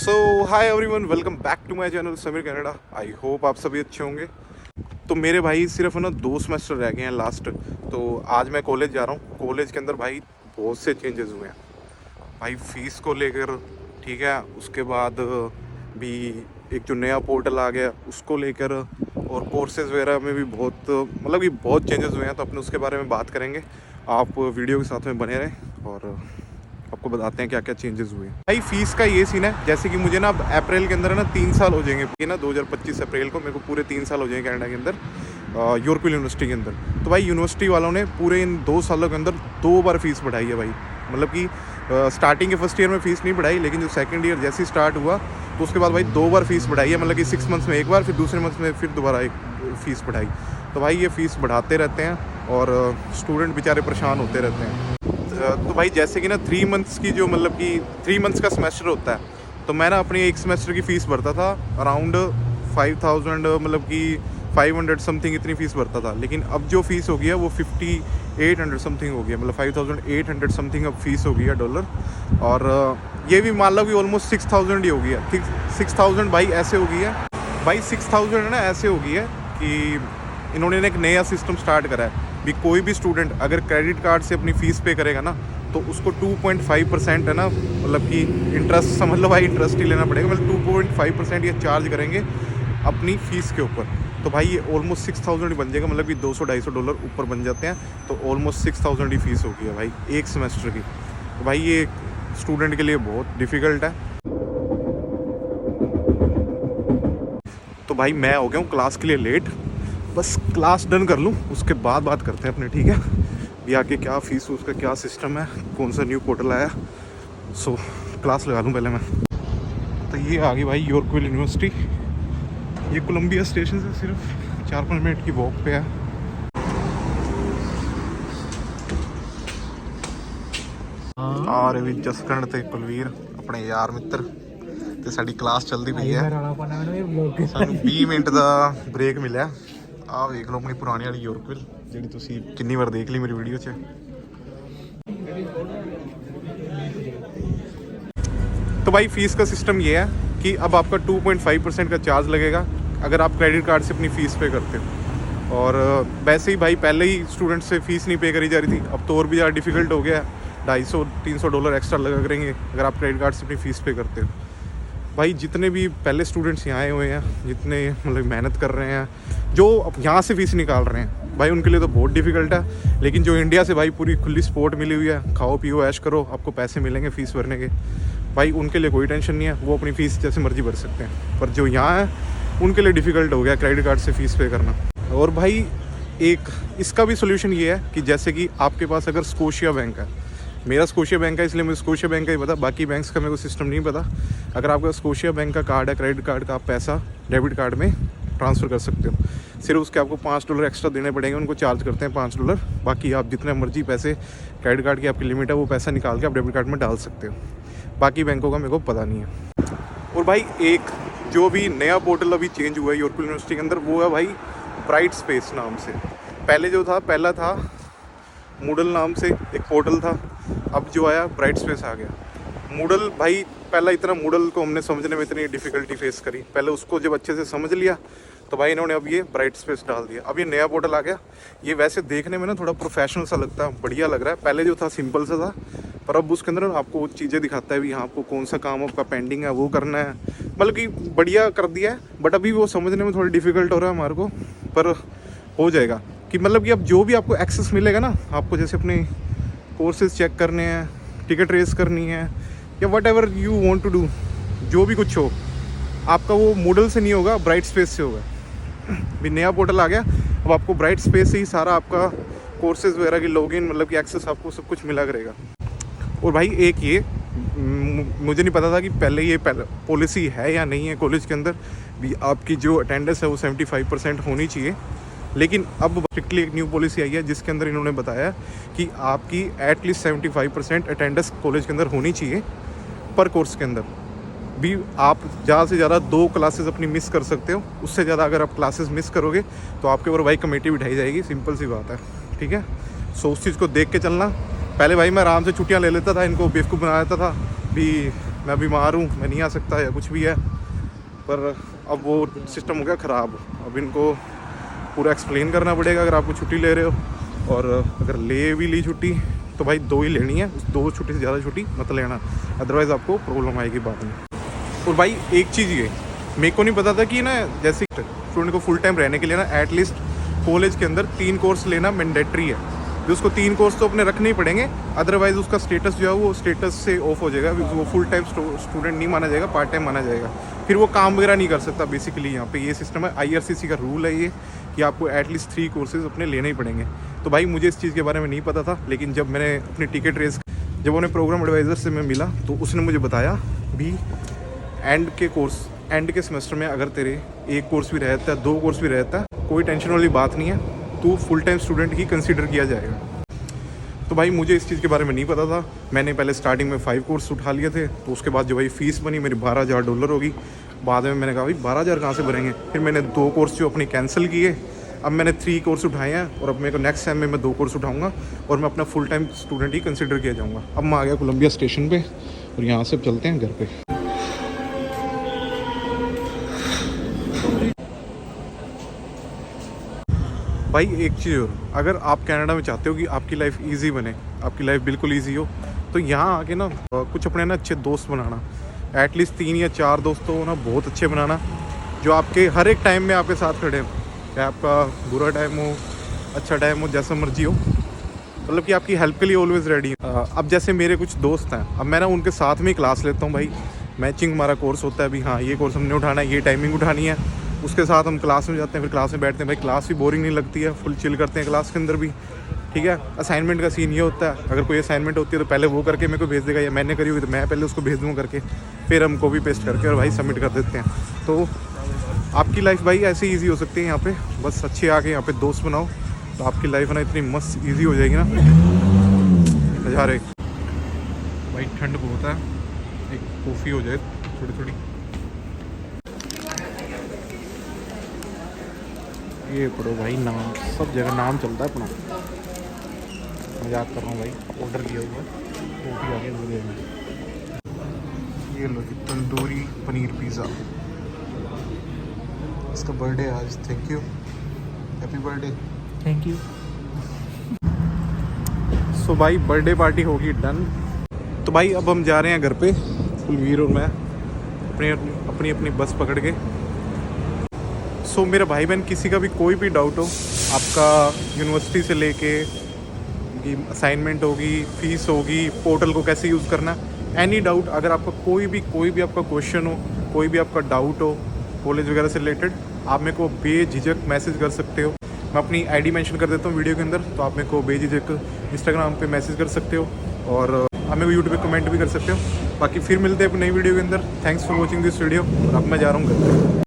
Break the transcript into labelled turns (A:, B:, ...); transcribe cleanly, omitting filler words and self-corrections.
A: So hi everyone, welcome back to my channel Sameer Canada. I hope आप सभी अच्छे होंगे। तो मेरे भाई सिर्फ ना 2 सेमेस्टर रह गए हैं लास्ट। तो आज मैं कॉलेज जा रहा हूँ। कॉलेज के अंदर भाई बहुत से चेंजेस हुए हैं भाई, फीस को लेकर, ठीक है। उसके बाद भी एक जो नया पोर्टल आ गया उसको लेकर, और कोर्सेज वगैरह में भी बहुत मतलब कि बहुत चेंजेस हुए हैं। तो अपने उसके बारे में बात करेंगे। आप वीडियो के साथ में बने रहें और आपको बताते हैं क्या क्या चेंजेस हुए भाई। फीस का ये सीन है, जैसे कि मुझे ना अब अप्रैल के अंदर ना 3 साल हो जाएंगे ना, 2025 अप्रैल को मेरे को पूरे 3 साल हो जाएंगे कनाडा के अंदर, यूरोपियन यूनिवर्सिटी के अंदर। तो भाई यूनिवर्सिटी वालों ने पूरे इन 2 सालों के अंदर 2 बार फीस बढ़ाई है भाई। मतलब कि स्टार्टिंग के फर्स्ट ईयर में फ़ीस नहीं बढ़ाई, लेकिन जो सेकंड ईयर जैसे ही स्टार्ट हुआ तो उसके बाद भाई 2 बार फीस बढ़ाई है। मतलब कि 6 मंथ्स में एक बार, फिर दूसरे मंथ में फिर दोबारा एक फ़ीस बढ़ाई। तो भाई ये फ़ीस बढ़ाते रहते हैं और स्टूडेंट बेचारे परेशान होते रहते हैं। तो भाई जैसे कि ना 3 मंथ्स की जो मतलब कि 3 मंथ्स का सेमेस्टर होता है, तो मैं ना अपनी एक सेमेस्टर की फ़ीस भरता था अराउंड 5000, मतलब कि 500 समथिंग इतनी फ़ीस भरता था। लेकिन अब जो फ़ीस हो गई है वो 5800 समथिंग हो गई है, मतलब 5800 समथिंग अब फ़ीस हो गई है डॉलर। और ये भी मान लो कि ऑलमोस्ट 6000 ही हो गई है। 6000 भाई ऐसे हो गई है भाई, 6000 ना ऐसे हो गई है कि इन्होंने एक नया सिस्टम स्टार्ट करा है भी। कोई भी स्टूडेंट अगर क्रेडिट कार्ड से अपनी फ़ीस पे करेगा ना, तो उसको 2.5% है ना, मतलब कि इंटरेस्ट समझ लो भाई, इंटरेस्ट ही लेना पड़ेगा। मतलब 2.5% ये चार्ज करेंगे अपनी फ़ीस के ऊपर। तो भाई ये ऑलमोस्ट 6000 ही बन जाएगा, मतलब कि $200-250 ऊपर बन जाते हैं। तो ऑलमोस्ट 6000 ही फ़ीस हो गई है भाई एक सेमेस्टर की। तो भाई ये स्टूडेंट के लिए बहुत डिफ़िकल्ट है। तो भाई मैं हो गया हूँ क्लास के लिए लेट, बस क्लास डन कर लूँ उसके बाद बात करते हैं अपने, ठीक है। भी आगे क्या फ़ीस, उसका क्या सिस्टम है, कौन सा न्यू पोर्टल आया। सो क्लास लगा लूँ पहले मैं। तो ये आ गई भाई यॉर्कविल यूनिवर्सिटी। ये कोलंबिया स्टेशन से सिर्फ 4-5 मिनट की वॉक पे है। आ रहे भी जसकरण ते कुलवीर अपने यार मित्र ते साडी क्लास चलती पई है। सानू 20 मिनट का ब्रेक मिला। आ देख लो अपनी पुरानी वाली यॉर्कविल, जी तुसी कितनी बार देख ली मेरी वीडियो च। तो भाई फीस का सिस्टम ये है कि अब आपका 2.5% का चार्ज लगेगा अगर आप क्रेडिट कार्ड से अपनी फ़ीस पे करते हो। और वैसे ही भाई पहले ही स्टूडेंट से फ़ीस नहीं पे करी जा रही थी, अब तो और भी ज़्यादा डिफ़िकल्ट हो गया है। $250-300 एक्स्ट्रा लगा करेंगे अगर आप क्रेडिट कार्ड से अपनी फ़ीस पे करते हो। भाई जितने भी पहले स्टूडेंट्स यहाँ आए हुए हैं, जितने मतलब मेहनत कर रहे हैं, जो यहाँ से फ़ीस निकाल रहे हैं, भाई उनके लिए तो बहुत डिफ़िकल्ट है। लेकिन जो इंडिया से भाई पूरी खुली सपोर्ट मिली हुई है, खाओ पियो ऐश करो, आपको पैसे मिलेंगे फ़ीस भरने के, भाई उनके लिए कोई टेंशन नहीं है, वो अपनी फ़ीस जैसे मर्जी भर सकते हैं। पर जो यहाँ है उनके लिए डिफ़िकल्ट हो गया क्रेडिट कार्ड से फ़ीस पे करना। और भाई एक इसका भी सोल्यूशन ये है कि जैसे कि आपके पास अगर स्कोशिया बैंक है, मेरा स्कोशिया बैंक है इसलिए मुझे स्कोशिया बैंक का ही पता, बाकी बैंक्स का मेरे को सिस्टम नहीं पता। अगर आपका स्कोशिया बैंक का कार्ड है, क्रेडिट कार्ड का, आप पैसा डेबिट कार्ड में ट्रांसफ़र कर सकते हो। सिर्फ उसके आपको $5 एक्स्ट्रा देने पड़ेंगे, उनको चार्ज करते हैं $5। बाकी आप जितने मर्जी पैसे, क्रेडिट कार्ड की आपकी लिमिट है, वो पैसा निकाल के आप डेबिट कार्ड में डाल सकते हो। बाकी बैंकों का मेरे को पता नहीं है। और भाई एक जो भी नया पोर्टल अभी चेंज हुआ है यॉर्कविल यूनिवर्सिटी के अंदर, वो है भाई ब्राइट स्पेस नाम से। पहले जो था, पहला था मूडल नाम से एक पोर्टल था, अब जो आया ब्राइट स्पेस आ गया। मूडल भाई पहला इतना मूडल को हमने समझने में इतनी डिफ़िकल्टी फेस करी, पहले उसको जब अच्छे से समझ लिया तो भाई इन्होंने अब ये ब्राइट स्पेस डाल दिया। अब ये नया पोर्टल आ गया। ये वैसे देखने में ना थोड़ा प्रोफेशनल सा लगता है, बढ़िया लग रहा है। पहले जो था सिंपल सा था, पर अब उसके अंदर आपको वो चीज़ें दिखाता है भी हाँ आपको कौन सा काम आपका पेंडिंग है वो करना है, मतलब कि बढ़िया कर दिया है। बट अभी वो समझने में थोड़ा डिफ़िकल्ट हो रहा है हमारे को, पर हो जाएगा। कि मतलब कि अब जो भी आपको एक्सेस मिलेगा ना, आपको जैसे अपने कोर्सेज चेक करने हैं, टिकट रेस करनी है, या whatever you want to do, जो भी कुछ हो, आपका वो मूडल से नहीं होगा, ब्राइट स्पेस से होगा। भी नया पोर्टल आ गया, अब आपको ब्राइट स्पेस से ही सारा आपका कोर्सेज वगैरह की लॉगिन, मतलब कि एक्सेस आपको सब कुछ मिला करेगा। और भाई एक ये मुझे नहीं पता था कि पहले ये पॉलिसी है या नहीं है कॉलेज के अंदर भी, आपकी जो अटेंडेंस है वो 75% होनी चाहिए। लेकिन अब स्ट्रिक्टली एक न्यू पॉलिसी आई है जिसके अंदर इन्होंने बताया कि आपकी एटलीस्ट 75% अटेंडेंस कॉलेज के अंदर होनी चाहिए पर कोर्स के अंदर। भी आप ज़्यादा से ज़्यादा 2 क्लासेस अपनी मिस कर सकते हो, उससे ज़्यादा अगर आप क्लासेस मिस करोगे तो आपके ऊपर भाई कमेटी बिठाई जाएगी, सिंपल सी बात है, ठीक है। उस चीज़ को देख के चलना। पहले भाई मैं आराम से छुट्टियां ले लेता था, इनको बेवकूफ़ बना देता था भी मैं बीमार हूँ, मैं नहीं आ सकता या कुछ भी है। पर अब वो सिस्टम हो गया ख़राब। अब इनको पूरा एक्सप्लेन करना पड़ेगा अगर आपको छुट्टी ले रहे हो। और अगर ले भी ली छुट्टी तो भाई 2 ही लेनी है, उस 2 छुट्टी से ज़्यादा छुट्टी मत लेना, अदरवाइज़ आपको प्रॉब्लम आएगी बाद में। और भाई एक चीज़ ये मेरे को नहीं पता था कि ना, जैसे स्टूडेंट को फुल टाइम रहने के लिए ना एटलीस्ट कॉलेज के अंदर 3 कोर्स लेना मैंडेटरी है। जो उसको 3 कोर्स तो अपने रखने ही पड़ेंगे, अदरवाइज़ उसका स्टेटस जो है वो स्टेटस से ऑफ हो जाएगा। वो फुल टाइम स्टूडेंट नहीं माना जाएगा, पार्ट टाइम माना जाएगा। फिर वो काम वगैरह नहीं कर सकता। बेसिकली यहाँ पे ये सिस्टम है, IRCC का रूल है ये कि आपको एटलीस्ट 3 कोर्सेज अपने लेने ही पड़ेंगे। तो भाई मुझे इस चीज़ के बारे में नहीं पता था, लेकिन जब मैंने अपनी टिकट रेस जब उन्हें प्रोग्राम एडवाइज़र से मैं मिला तो उसने मुझे बताया भी एंड के सेमेस्टर में अगर तेरे 1 कोर्स भी रहता है, 2 कोर्स भी रहता है, कोई टेंशन वाली बात नहीं है, तू फुल टाइम स्टूडेंट ही कंसीडर किया जाएगा। तो भाई मुझे इस चीज़ के बारे में नहीं पता था। मैंने पहले स्टार्टिंग में 5 कोर्स उठा लिए थे, तो उसके बाद जो भाई फ़ीस बनी मेरी $12,000 होगी। बाद में मैंने कहा भाई 12,000 कहाँ से भरेंगे। फिर मैंने 2 कोर्स जो अपनी कैंसिल किए। अब मैंने 3 कोर्स उठाए हैं और अब मेरे को नेक्स्ट टाइम में मैं 2 कोर्स उठाऊंगा और मैं अपना फुल टाइम स्टूडेंट ही कंसिडर किया जाऊंगा। अब मैं आ गया कोलंबिया स्टेशन पे और यहाँ से चलते हैं घर पे। भाई एक चीज़ और, अगर आप कनाडा में चाहते हो कि आपकी लाइफ इजी बने, आपकी लाइफ बिल्कुल इजी हो, तो यहाँ आके ना कुछ अपने ना अच्छे दोस्त बनाना। एटलीस्ट 3 या 4 दोस्त तो ना बहुत अच्छे बनाना, जो आपके हर एक टाइम में आपके साथ खड़े हों। चाहे आपका बुरा टाइम हो, अच्छा टाइम हो, जैसा मर्जी हो, मतलब कि आपकी हेल्प के लिए ऑलवेज़ रेडी है। अब जैसे मेरे कुछ दोस्त हैं, अब मैं ना उनके साथ में ही क्लास लेता हूँ। भाई मैचिंग हमारा कोर्स होता है, अभी हाँ ये कोर्स हमने उठाना है, ये टाइमिंग उठानी है, उसके साथ हम क्लास में जाते हैं, फिर क्लास में बैठते हैं। भाई क्लास भी बोरिंग नहीं लगती है, फुल चिल करते हैं क्लास के अंदर भी, ठीक है। असाइनमेंट का सीन ये होता है, अगर कोई असाइनमेंट होती है तो पहले वो करके मेरे को भेज देगा, या मैंने करी हुई तो मैं पहले उसको भेज दूँगा करके, फिर हम कॉपी पेस्ट करके और भाई सबमिट कर देते हैं। तो आपकी लाइफ भाई ऐसे ईजी हो सकती है यहाँ पे, बस अच्छे आके यहाँ पे दोस्त बनाओ तो आपकी लाइफ ना इतनी मस्त ईजी हो जाएगी ना, नज़ारे। भाई ठंड बहुत है, एक कॉफ़ी हो जाए थोड़ी थोड़ी। ये पढ़ो भाई, नाम सब जगह नाम चलता है अपना। मजाक कर रहा हूँ भाई, ऑर्डर किया हुआ कॉफ़ी आ गया। ये लो जी तंदूरी पनीर पिज़्ज़ा, इसका बर्थडे आज, thank you, happy birthday.
B: Thank you.
A: So भाई बर्थडे पार्टी होगी डन। तो भाई अब हम जा रहे हैं घर पे, कुलवीर और मैं अपनी अपनी बस पकड़ के। सो मेरा भाई बहन किसी का भी कोई भी डाउट हो, आपका यूनिवर्सिटी से लेके कि असाइनमेंट होगी, फीस होगी, पोर्टल को कैसे यूज़ करना, एनी डाउट, अगर आपका कोई भी आपका क्वेश्चन हो, कोई भी आपका डाउट हो कॉलेज वगैरह से रिलेटेड, आप मेरे को बेझिझक मैसेज कर सकते हो। मैं अपनी आईडी मेंशन कर देता हूँ वीडियो के अंदर, तो आप मेरे को बेझिझक इंस्टाग्राम पे मैसेज कर सकते हो और आप मेरे को यूट्यूब पे कमेंट भी कर सकते हो। बाकी फिर मिलते हैं अपनी नई वीडियो के अंदर। Thanks for watching this video. और अब मैं जा रहा हूँ घर।